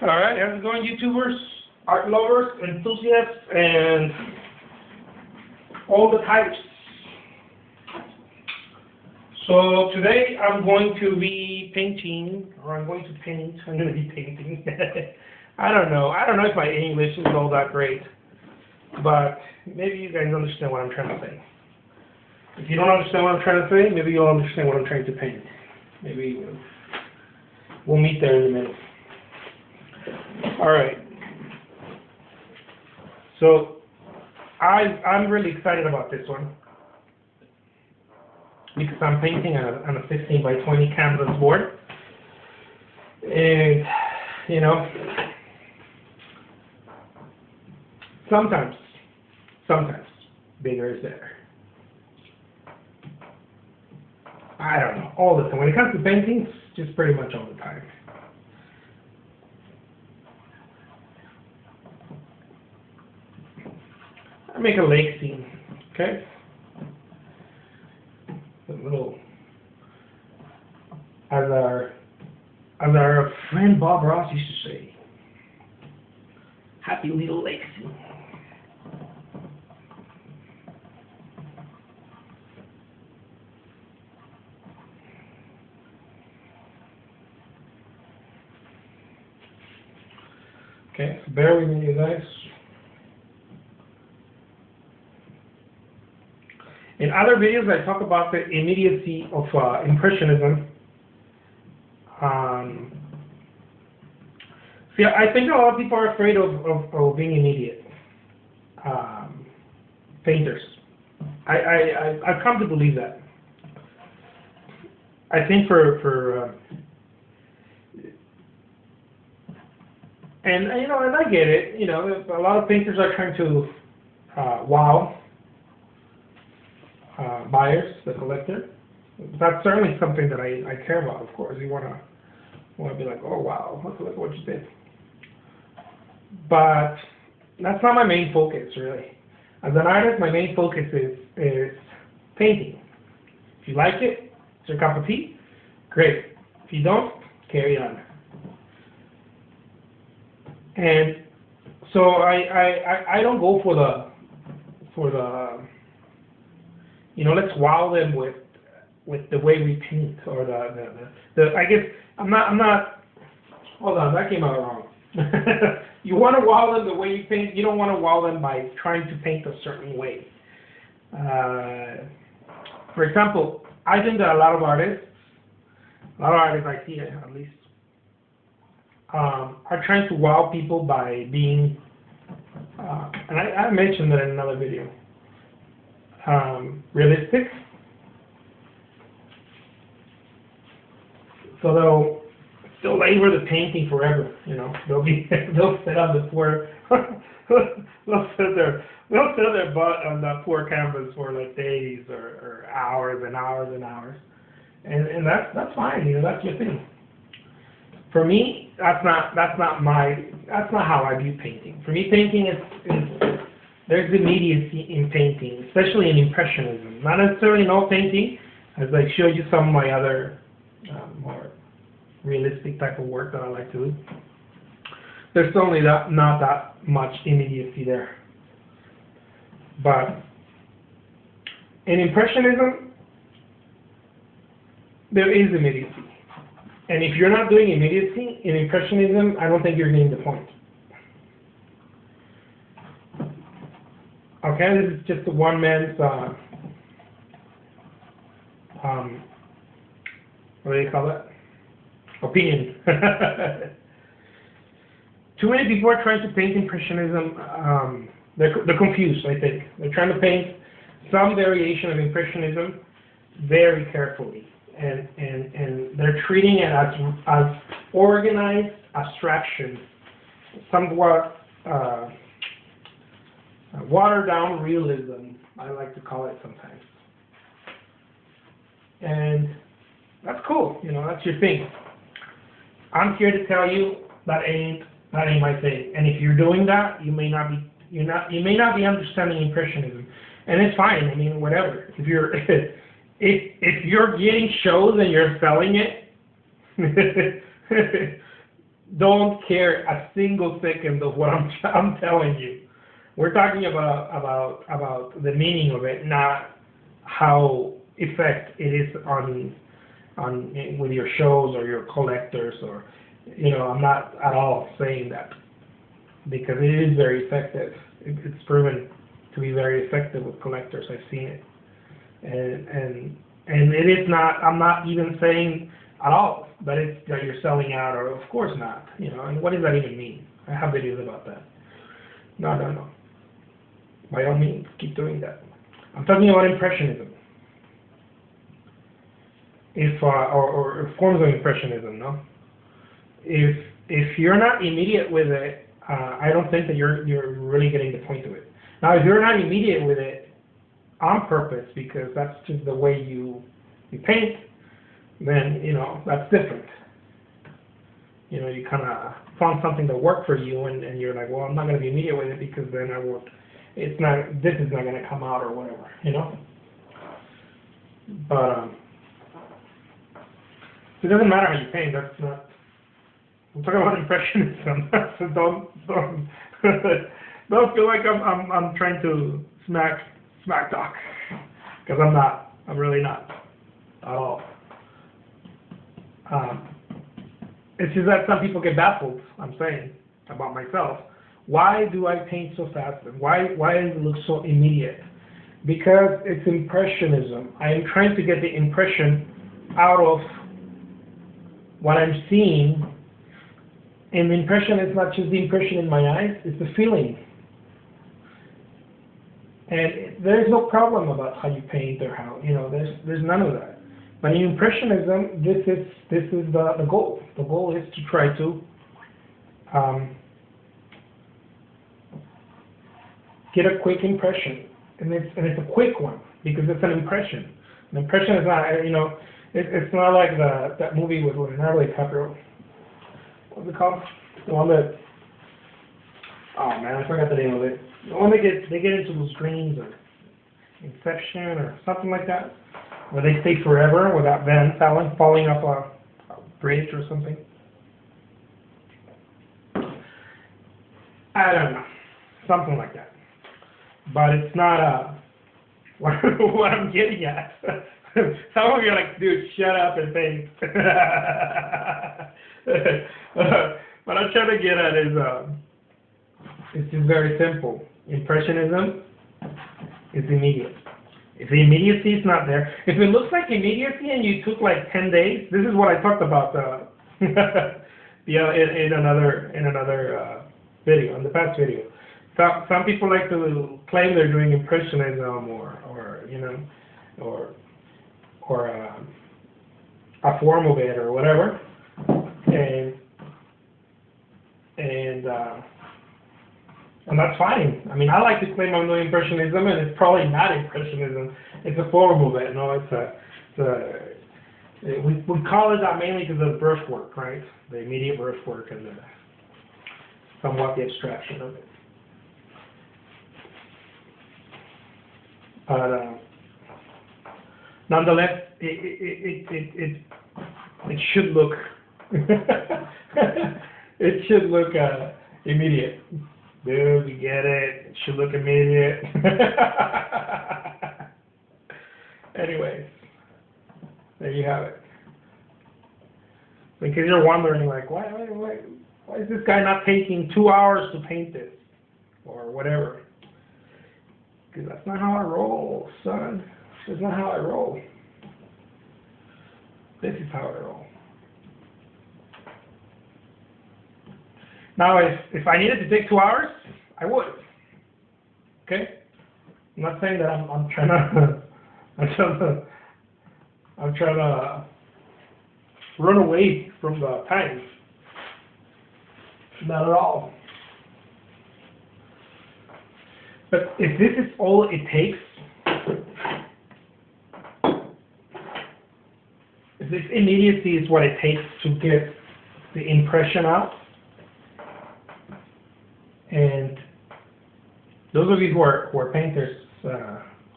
Alright, how's it going, YouTubers, art lovers, enthusiasts, and all the types? So today I'm going to be painting, or I'm going to paint, I'm going to be painting. I don't know if my English is all that great, but maybe you guys understand what I'm trying to say. If you don't understand what I'm trying to say, maybe you'll understand what I'm trying to paint. Maybe we'll meet there in a minute. Alright, so I'm really excited about this one because I'm painting on a 15 by 20 canvas board, and you know, sometimes bigger is better. I don't know, all the time. When it comes to paintings, just pretty much all the time. I make a lake scene, okay? A little, as our friend Bob Ross used to say, happy little lake scene. Okay, so bear with me, you guys. In other videos, I talk about the immediacy of Impressionism. See, I think a lot of people are afraid of being immediate painters. I've come to believe that. I think and you know, and I get it. You know, a lot of painters are trying to wow buyers, the collector. That's certainly something that I care about. Of course, you wanna be like, oh wow, look at what you did. But that's not my main focus, really. As an artist, my main focus is painting. If you like it, it's your cup of tea, great. If you don't, carry on. And so I don't go for the you know, let's wow them with the way we paint, or the I guess I'm not hold on, that came out wrong. You want to wow them the way you paint. You don't want to wow them by trying to paint a certain way. For example, I think that a lot of artists I see at least, are trying to wow people by being, and I mentioned that in another video, realistic. So they'll labor the painting forever. You know, they'll sit on the poor they'll sit their butt on that poor canvas for like days or hours and hours and hours, and that's fine. You know, that's your thing. For me, that's not how I view painting. For me, painting is there's immediacy in painting, especially in Impressionism. Not necessarily in all painting, as I showed you some of my other more realistic type of work that I like to do. There's certainly not that much immediacy there. But in Impressionism, there is immediacy. And if you're not doing immediacy in Impressionism, I don't think you're getting the point. Okay, this is just one man's, what do you call that? Opinion. Too many people are trying to paint Impressionism. They're confused, I think. They're trying to paint some variation of Impressionism very carefully. And they're treating it as organized abstraction, somewhat watered down realism, I like to call it sometimes. And that's cool, you know, that's your thing. I'm here to tell you that ain't my thing. And if you're doing that, you may not be understanding Impressionism, and it's fine. I mean, whatever. If you're if you're getting shows and you're selling it, don't care a single second of what I'm telling you. We're talking about the meaning of it, not how effect it is on with your shows or your collectors, or I'm not at all saying that, because it is very effective. It's proven to be very effective with collectors. I've seen it, and it is not. I'm not even saying at all that you're selling out, or of course not. And what does that even mean? I have videos about that. No. By all means, keep doing that. I'm talking about Impressionism. Or forms of Impressionism, no? If you're not immediate with it, I don't think that you're really getting the point of it. Now, if you're not immediate with it on purpose, because that's just the way you paint, then that's different. You kind of found something that worked for you, and you're like, well, I'm not going to be immediate with it because then I won't. This is not going to come out or whatever, But it doesn't matter how you paint. That's not. I'm talking about Impressionism. So don't feel like I'm trying to smack talk, because I'm not. I'm really not at all. It's just that some people get baffled. I'm saying about myself. Why do I paint so fast? Why does it look so immediate? Because it's Impressionism. I am trying to get the impression out of what I'm seeing. And the impression is not just the impression in my eyes, it's the feeling. And there's no problem about how you paint or how, there's none of that. But in Impressionism, this is the goal. The goal is to try to get a quick impression, and it's a quick one because it's an impression. An impression is not, it's not like that movie with Leonardo DiCaprio. What's it called? The one that, oh man, I forgot the name of it. The one that they get into those dreams, or Inception or something like that, where they stay forever without Van falling off a bridge or something. I don't know, something like that. But it's not what I'm getting at. Some of you are like, dude, shut up and paint. What I'm trying to get at is, it's just very simple. Impressionism is immediate. If the immediacy is not there, if it looks like immediacy and you took like 10 days, this is what I talked about in another video, in the past video. Some people like to claim they're doing Impressionism or a form of it or whatever, and that's fine. I mean, I like to claim I'm doing Impressionism, and it's probably not Impressionism. It's a form of it. No, we call it that mainly because of the brushwork, right? The immediate brushwork and somewhat the abstraction of it. But nonetheless, it should look it should look immediate. Dude, you get it. It should look immediate. Anyways, there you have it. Because you're wondering, like, why is this guy not taking 2 hours to paint this, or whatever? Because that's not how I roll, son. That's not how I roll. This is how I roll. Now, if I needed to take 2 hours, I would. Okay? I'm not saying that I'm trying to run away from the time. Not at all. But if this is all it takes, if this immediacy is what it takes to get the impression out, and those of you who are painters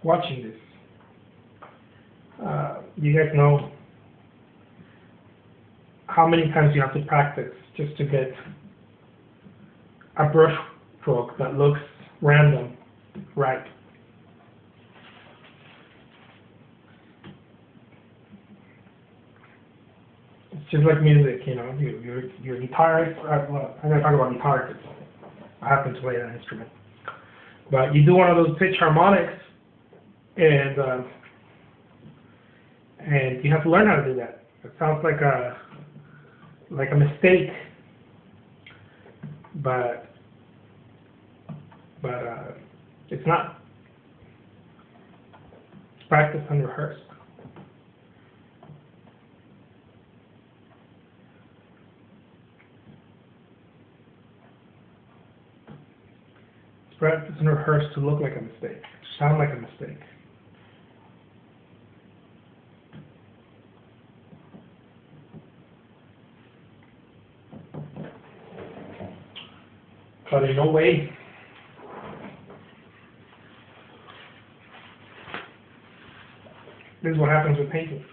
watching this, you guys know how many times you have to practice just to get a brush stroke that looks random, right? It's just like music, you know. Your guitarist. Well, I'm gonna talk about guitar because I happen to play that instrument. But you do one of those pitch harmonics, and you have to learn how to do that. It sounds like a mistake, but it's not. It's practiced and rehearsed. It's practiced and rehearsed to look like a mistake, to sound like a mistake. But in no way this is what happens with painting.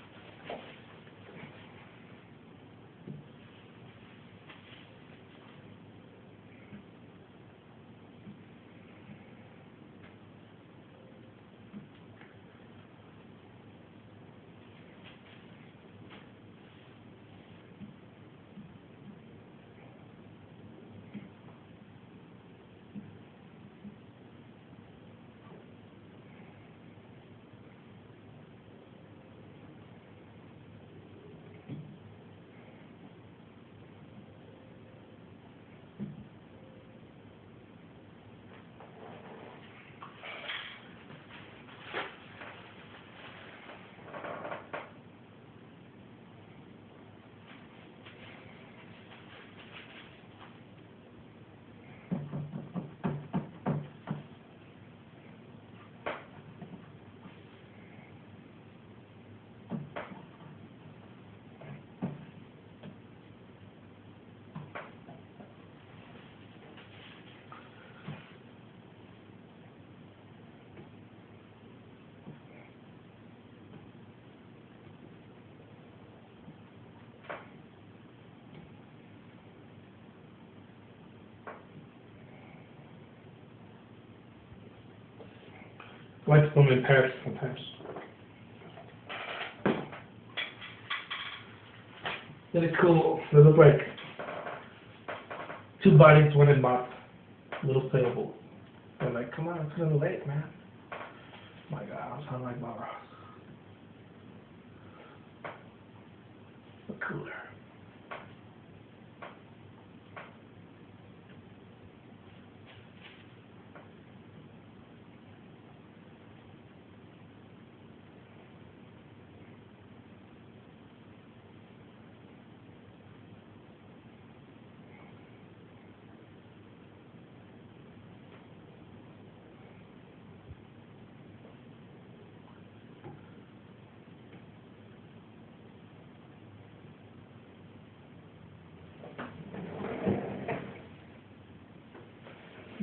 I like to film in Paris sometimes. Then it's cool. They look like two bodies went and bought a little sailboat. They're like, come on, it's in the lake, man. Oh my God, I sound like Bob Ross. Look cooler.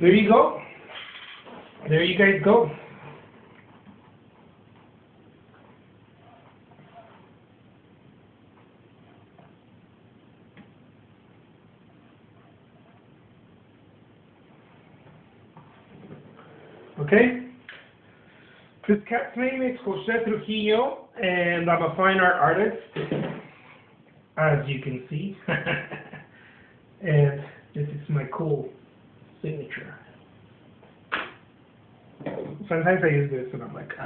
There you go. There you guys go. Okay? This cat's name is Jose Trujillo, and I'm a fine art artist, as you can see. And this is my cool signature. Sometimes I use this and I'm like,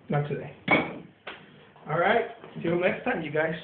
not today. Alright, till next time, you guys.